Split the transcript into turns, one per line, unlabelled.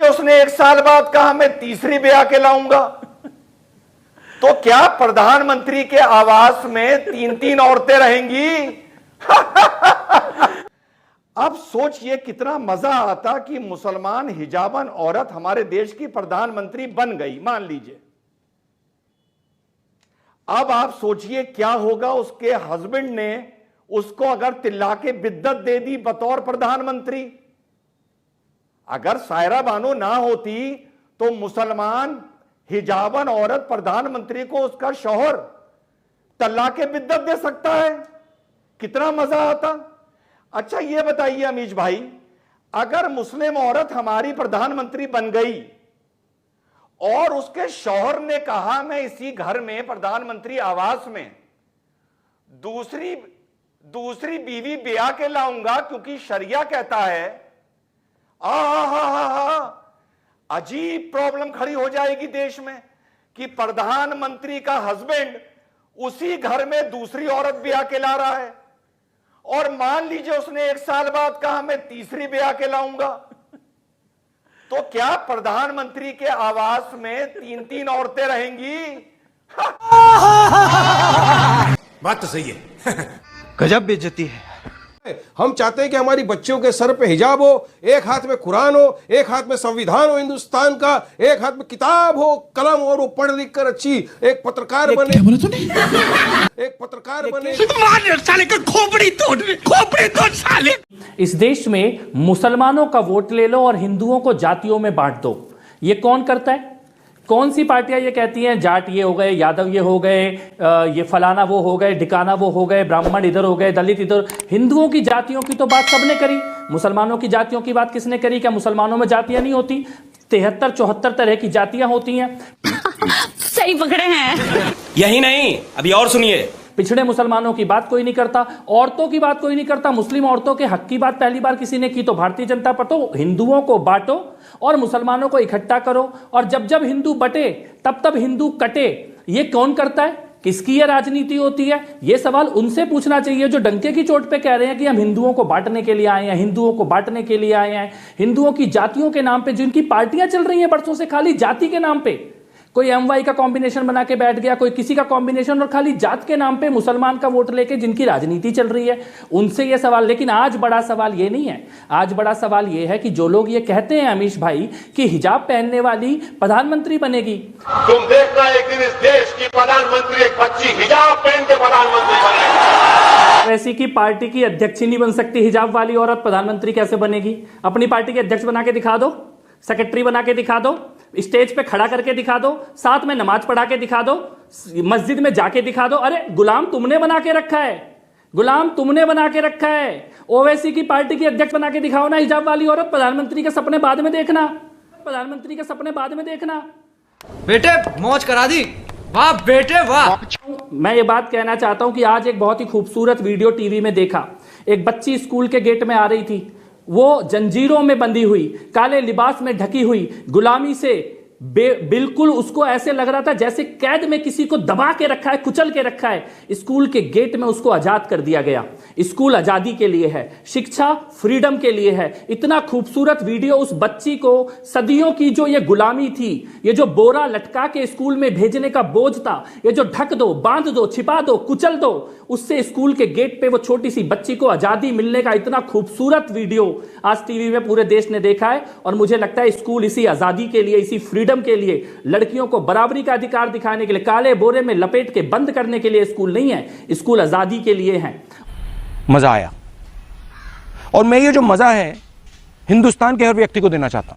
उसने 1 साल बाद कहा मैं तीसरी ब्याह के लाऊंगा। तो क्या प्रधानमंत्री के आवास में 3-3 औरतें रहेंगी? अब सोचिए कितना मजा आता कि मुसलमान हिजाबन औरत हमारे देश की प्रधानमंत्री बन गई, मान लीजिए। अब आप सोचिए क्या होगा उसके हस्बैंड ने उसको अगर तिल्लाके बिद्दत दे दी बतौर प्रधानमंत्री। अगर सायरा बानो ना होती तो मुसलमान हिजाबन औरत प्रधानमंत्री को उसका शौहर तल्लाके बिद्दत दे सकता है, कितना मजा आता। अच्छा ये बताइए अमीश भाई, अगर मुस्लिम औरत हमारी प्रधानमंत्री बन गई और उसके शौहर ने कहा मैं इसी घर में प्रधानमंत्री आवास में दूसरी बीवी ब्याह के लाऊंगा क्योंकि शरिया कहता है, अजीब प्रॉब्लम खड़ी हो जाएगी देश में कि प्रधानमंत्री का हस्बैंड उसी घर में दूसरी औरत ब्याह के ला रहा है और मान लीजिए उसने 1 साल बाद कहा मैं तीसरी ब्याह के लाऊंगा। तो क्या प्रधानमंत्री के आवास में 3-3 औरतें रहेंगी?
बात तो सही है।
गजब बेइज्जती है।
हम चाहते हैं कि हमारी बच्चियों के सर पे हिजाब हो, एक हाथ में कुरान हो, एक हाथ में संविधान हो हिंदुस्तान का, एक हाथ में किताब हो, कलम और वो पढ़ लिख कर अच्छी एक पत्रकार बने।
क्या बोला तूने?
एक पत्रकार बने।
साले का खोपड़ी तोड़ साले।
इस देश में मुसलमानों का वोट ले लो और हिंदुओं को जातियों में बांट दो। ये कौन करता है? कौन सी पार्टियां ये कहती हैं जाट ये हो गए, यादव ये हो गए, ये फलाना वो हो गए, ढिकाना वो हो गए, ब्राह्मण इधर हो गए, दलित इधर। हिंदुओं की जातियों की तो बात सबने करी, मुसलमानों की जातियों की बात किसने करी? क्या मुसलमानों में जातियां नहीं होती? 73-74 तरह की जातियां होती हैं।
सही पकड़े हैं।
यही नहीं, अभी और सुनिए।
पिछड़े मुसलमानों की बात कोई नहीं करता, औरतों की बात कोई नहीं करता। मुस्लिम औरतों के हक की बात पहली बार किसी ने की तो भारतीय जनता पार्टी। तो हिंदुओं को बांटो और मुसलमानों को इकट्ठा करो और जब जब हिंदू बटे तब हिंदू कटे। ये कौन करता है? किसकी ये राजनीति होती है? ये सवाल उनसे पूछना चाहिए जो डंके की चोट पे कह रहे हैं कि हम हिंदुओं को बांटने के लिए आए हैं, हिंदुओं को बांटने के लिए आए हैं। हिंदुओं की जातियों के नाम पे जिनकी पार्टियां चल रही हैं बरसों से, खाली जाति के नाम पे कोई MY का कॉम्बिनेशन बना के बैठ गया, कोई किसी का कॉम्बिनेशन, और खाली जात के नाम पे मुसलमान का वोट लेके जिनकी राजनीति चल रही है उनसे ये सवाल। लेकिन आज बड़ा सवाल ये नहीं है, आज बड़ा सवाल ये है कि जो लोग ये कहते हैं अमीश भाई कि हिजाब पहनने वाली प्रधानमंत्री बनेगी,
तुम देखना एक दिन इस देश की प्रधानमंत्री एक बच्ची हिजाब पहन के प्रधानमंत्री बनेगी।
वैसी की पार्टी की अध्यक्ष ही नहीं बन सकती हिजाब वाली औरत, प्रधानमंत्री कैसे बनेगी? अपनी पार्टी के अध्यक्ष बना के दिखा दो, सेक्रेटरी बना के दिखा दो, स्टेज पे खड़ा करके दिखा दो, साथ में नमाज पढ़ा के दिखा दो, मस्जिद में जाके दिखा दो। अरे गुलाम तुमने बना के रखा है, गुलाम तुमने बना के रखा है। ओवैसी की पार्टी की अध्यक्ष बना के दिखाओ ना हिजाब वाली औरत। प्रधानमंत्री के सपने बाद में देखना, प्रधानमंत्री के सपने बाद में देखना।
बेटे मौज करा दी, वाह बेटे वाह।
मैं ये बात कहना चाहता हूं कि आज एक बहुत ही खूबसूरत वीडियो टीवी में देखा। एक बच्ची स्कूल के गेट में आ रही थी, वो जंजीरों में बंधी हुई, काले लिबास में ढकी हुई, गुलामी से बिल्कुल उसको ऐसे लग रहा था जैसे कैद में किसी को दबा के रखा है, कुचल के रखा है। स्कूल के गेट में उसको आजाद कर दिया गया। स्कूल आजादी के लिए है, शिक्षा फ्रीडम के लिए है। इतना खूबसूरत वीडियो उस बच्ची को सदियों की जो ये गुलामी थी, ये जो बोरा लटका के स्कूल में भेजने का बोझ था, ये जो ढक दो, बांध दो, छिपा दो, कुचल दो, उससे स्कूल के गेट पे वो छोटी सी बच्ची को आजादी मिलने का इतना खूबसूरत वीडियो आज टीवी में पूरे देश ने देखा है। और मुझे लगता है स्कूल इसी आजादी के लिए, इसी फ्रीडम के लिए, लड़कियों को बराबरी का अधिकार दिखाने के लिए, काले बोरे में लपेट के बंद करने के लिए स्कूल नहीं है, स्कूल आजादी के लिए है।
मजा आया और मैं ये जो मजा है हिंदुस्तान के हर व्यक्ति को देना चाहता हूं।